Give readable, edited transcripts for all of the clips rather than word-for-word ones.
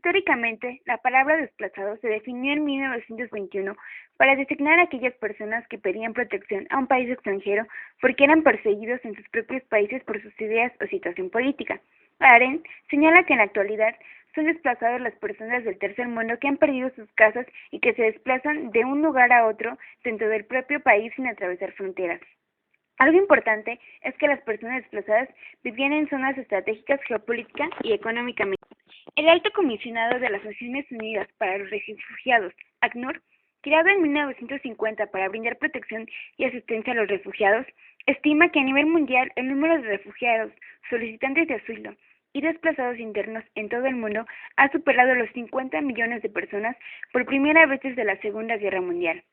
Históricamente, la palabra desplazado se definió en 1921 para designar a aquellas personas que pedían protección a un país extranjero porque eran perseguidos en sus propios países por sus ideas o situación política. Arendt señala que en la actualidad son desplazados las personas del tercer mundo que han perdido sus casas y que se desplazan de un lugar a otro dentro del propio país sin atravesar fronteras. Algo importante es que las personas desplazadas vivían en zonas estratégicas geopolítica y económicamente. El Alto Comisionado de las Naciones Unidas para los Refugiados, ACNUR, creado en 1950 para brindar protección y asistencia a los refugiados, estima que a nivel mundial el número de refugiados, solicitantes de asilo y desplazados internos en todo el mundo ha superado los 50 millones de personas por primera vez desde la Segunda Guerra Mundial.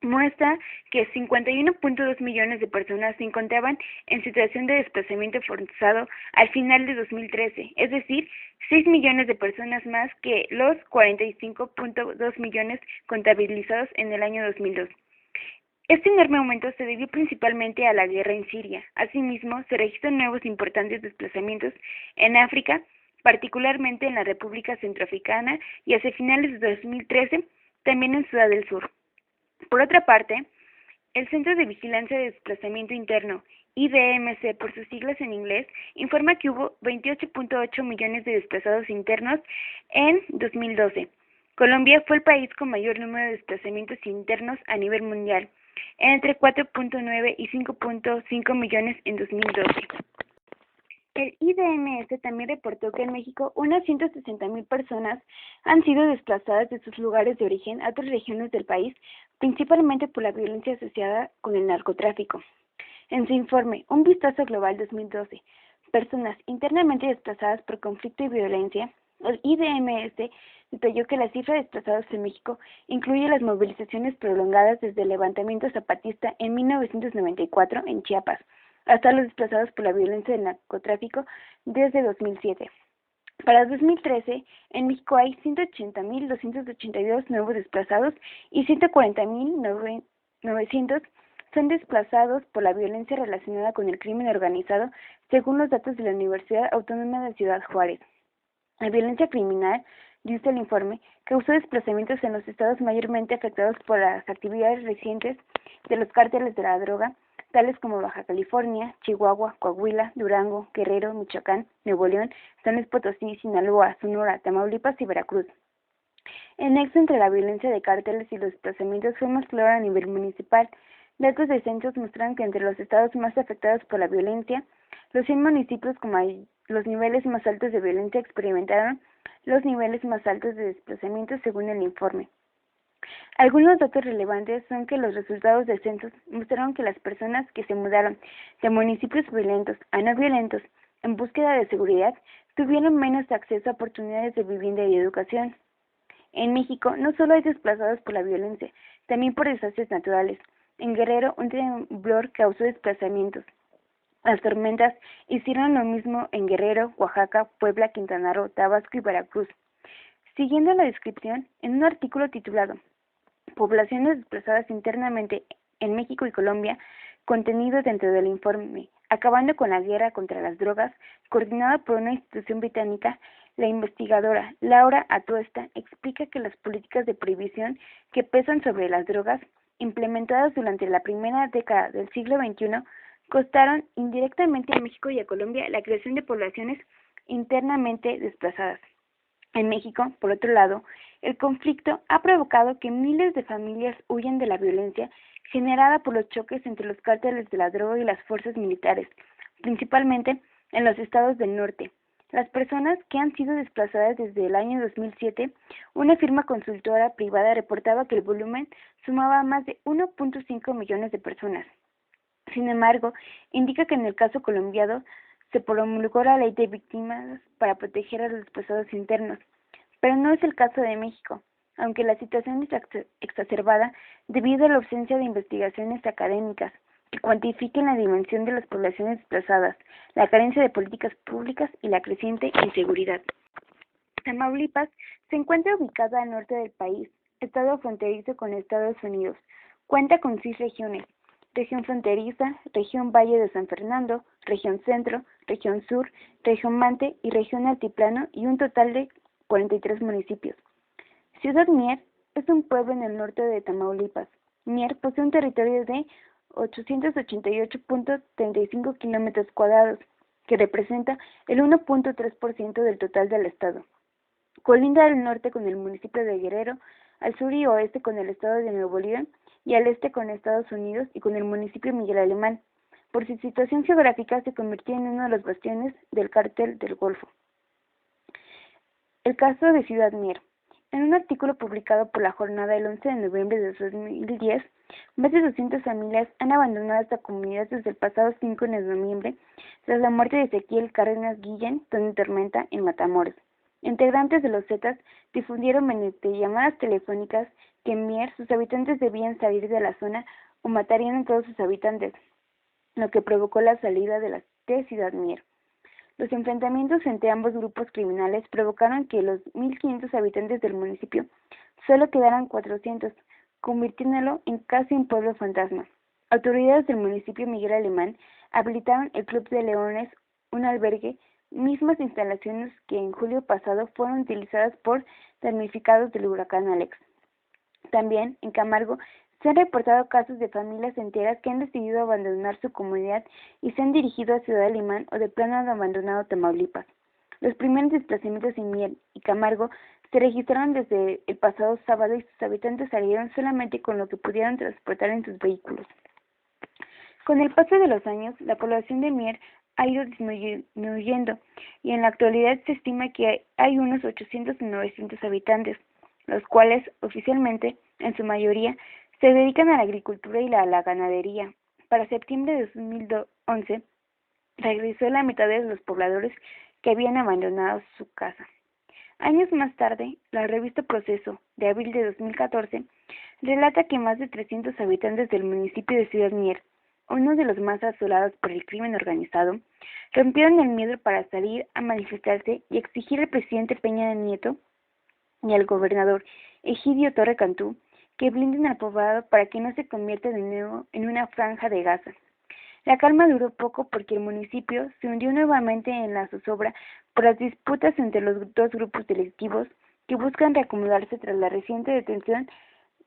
Muestra que 51.2 millones de personas se encontraban en situación de desplazamiento forzado al final de 2013, es decir, 6 millones de personas más que los 45.2 millones contabilizados en el año 2002. Este enorme aumento se debió principalmente a la guerra en Siria. Asimismo, se registran nuevos importantes desplazamientos en África, particularmente en la República Centroafricana y hacia finales de 2013 también en Sudán del Sur. Por otra parte, el Centro de Vigilancia de Desplazamiento Interno, IDMC por sus siglas en inglés, informa que hubo 28.8 millones de desplazados internos en 2012. Colombia fue el país con mayor número de desplazamientos internos a nivel mundial, entre 4.9 y 5.5 millones en 2012. El IDMS también reportó que en México unas 160,000 personas han sido desplazadas de sus lugares de origen a otras regiones del país, principalmente por la violencia asociada con el narcotráfico. En su informe Un vistazo global 2012, Personas internamente desplazadas por conflicto y violencia, el IDMS detalló que la cifra de desplazados en México incluye las movilizaciones prolongadas desde el levantamiento zapatista en 1994 en Chiapas, hasta los desplazados por la violencia del narcotráfico desde 2007. Para 2013, en México hay 180,282 nuevos desplazados y 140,900 son desplazados por la violencia relacionada con el crimen organizado, según los datos de la Universidad Autónoma de Ciudad Juárez. La violencia criminal, dice el informe, causó desplazamientos en los estados mayormente afectados por las actividades recientes de los cárteles de la droga, tales como Baja California, Chihuahua, Coahuila, Durango, Guerrero, Michoacán, Nuevo León, San Luis Potosí, Sinaloa, Sonora, Tamaulipas y Veracruz. El nexo entre la violencia de cárteles y los desplazamientos fue más claro a nivel municipal. Datos de censos muestran que entre los estados más afectados por la violencia, los 100 municipios con los niveles más altos de violencia experimentaron los niveles más altos de desplazamiento según el informe. Algunos datos relevantes son que los resultados de censos mostraron que las personas que se mudaron de municipios violentos a no violentos en búsqueda de seguridad tuvieron menos acceso a oportunidades de vivienda y educación. En México no solo hay desplazados por la violencia, también por desastres naturales. En Guerrero, un temblor causó desplazamientos. Las tormentas hicieron lo mismo en Guerrero, Oaxaca, Puebla, Quintana Roo, Tabasco y Veracruz. Siguiendo la descripción, en un artículo titulado Poblaciones desplazadas internamente en México y Colombia, contenido dentro del informe Acabando con la guerra contra las drogas, coordinada por una institución británica, la investigadora Laura Atuesta explica que las políticas de prohibición que pesan sobre las drogas, implementadas durante la primera década del siglo XXI, costaron indirectamente a México y a Colombia la creación de poblaciones internamente desplazadas. En México, por otro lado, el conflicto ha provocado que miles de familias huyan de la violencia generada por los choques entre los cárteles de la droga y las fuerzas militares, principalmente en los estados del norte. Las personas que han sido desplazadas desde el año 2007, una firma consultora privada reportaba que el volumen sumaba más de 1.5 millones de personas. Sin embargo, indica que en el caso colombiano se promulgó la ley de víctimas para proteger a los desplazados internos, pero no es el caso de México, aunque la situación es exacerbada debido a la ausencia de investigaciones académicas que cuantifiquen la dimensión de las poblaciones desplazadas, la carencia de políticas públicas y la creciente inseguridad. Tamaulipas se encuentra ubicada al norte del país, estado fronterizo con Estados Unidos. Cuenta con 6 regiones: región fronteriza, región Valle de San Fernando, región Centro, región Sur, región Mante y región Altiplano, y un total de 43 municipios. Ciudad Mier es un pueblo en el norte de Tamaulipas. Mier posee un territorio de 888.35 kilómetros cuadrados, que representa el 1.3% del total del estado. Colinda al norte con el municipio de Guerrero, al sur y oeste con el estado de Nuevo León y al este con Estados Unidos y con el municipio Miguel Alemán. Por su situación geográfica se convirtió en uno de los bastiones del Cártel del Golfo. El caso de Ciudad Mier. En un artículo publicado por La Jornada el 11 de noviembre de 2010, más de 200 familias han abandonado esta comunidad desde el pasado 5 de noviembre, tras la muerte de Ezequiel Cárdenas Guillén, Tony Tormenta, en Matamoros. Integrantes de los Zetas difundieron mediante llamadas telefónicas que en Mier sus habitantes debían salir de la zona o matarían a todos sus habitantes, lo que provocó la salida de Ciudad Mier. Los enfrentamientos entre ambos grupos criminales provocaron que los 1.500 habitantes del municipio solo quedaran 400, convirtiéndolo en casi un pueblo fantasma. Autoridades del municipio Miguel Alemán habilitaron el Club de Leones, un albergue, mismas instalaciones que en julio pasado fueron utilizadas por damnificados del huracán Alex. También, en Camargo, se han reportado casos de familias enteras que han decidido abandonar su comunidad y se han dirigido a Ciudad Alemán o de plano han abandonado Tamaulipas. Los primeros desplazamientos en Mier y Camargo se registraron desde el pasado sábado y sus habitantes salieron solamente con lo que pudieron transportar en sus vehículos. Con el paso de los años, la población de Mier ha ido disminuyendo y en la actualidad se estima que hay unos 800 o 900 habitantes, los cuales oficialmente, en su mayoría, se dedican a la agricultura y a la ganadería. Para septiembre de 2011, regresó la mitad de los pobladores que habían abandonado su casa. Años más tarde, la revista Proceso, de abril de 2014, relata que más de 300 habitantes del municipio de Ciudad Mier, uno de los más asolados por el crimen organizado, rompieron el miedo para salir a manifestarse y exigir al presidente Peña Nieto y al gobernador Egidio Torre Cantú que blinden al poblado para que no se convierta de nuevo en una franja de Gaza. La calma duró poco porque el municipio se hundió nuevamente en la zozobra por las disputas entre los dos grupos delictivos que buscan reacomodarse tras la reciente detención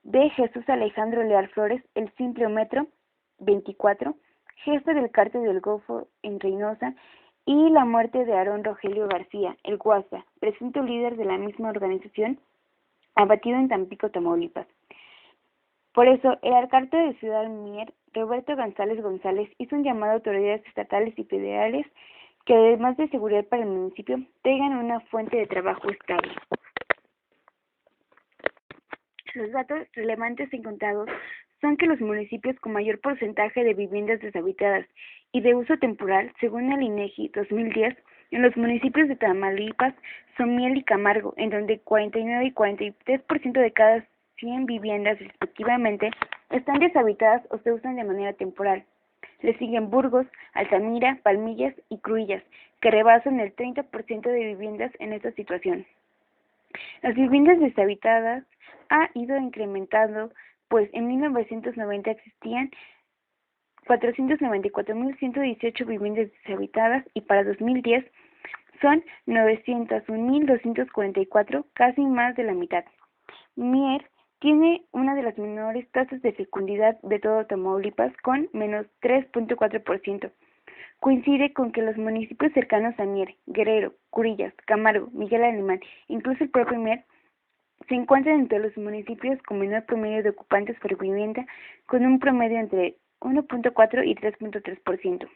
de Jesús Alejandro Leal Flores, el simple Metro 24, jefe del Cártel del Golfo en Reynosa, y la muerte de Aarón Rogelio García, el Guasa, presunto líder de la misma organización, abatido en Tampico, Tamaulipas. Por eso, el alcalde de Ciudad Mier, Roberto González González, hizo un llamado a autoridades estatales y federales que, además de seguridad para el municipio, tengan una fuente de trabajo estable. Los datos relevantes encontrados son que los municipios con mayor porcentaje de viviendas deshabitadas y de uso temporal, según el INEGI 2010, en los municipios de Tamaulipas son Mier y Camargo, en donde 49 y 43% de cada 100 viviendas respectivamente están deshabitadas o se usan de manera temporal. Le siguen Burgos, Altamira, Palmillas y Cruillas, que rebasan el 30% de viviendas en esta situación. Las viviendas deshabitadas ha ido incrementando, pues en 1990 existían 494.118 viviendas deshabitadas y para 2010 son 901.244, casi más de la mitad. Mier tiene una de las menores tasas de fecundidad de todo Tamaulipas, con menos 3.4%. Coincide con que los municipios cercanos a Mier, Guerrero, Curillas, Camargo, Miguel Alemán, incluso el propio Mier, se encuentran entre los municipios con menor promedio de ocupantes por vivienda, con un promedio entre 1.4 y 3.3%.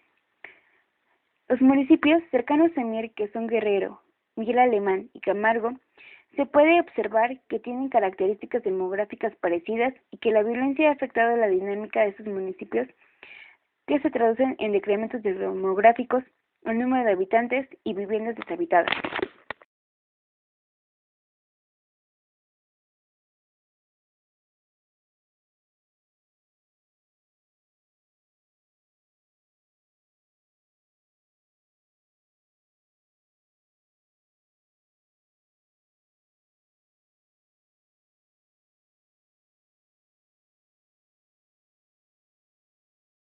Los municipios cercanos a Mier, que son Guerrero, Miguel Alemán y Camargo, se puede observar que tienen características demográficas parecidas y que la violencia ha afectado la dinámica de esos municipios, que se traducen en decrementos demográficos, el número de habitantes y viviendas deshabitadas.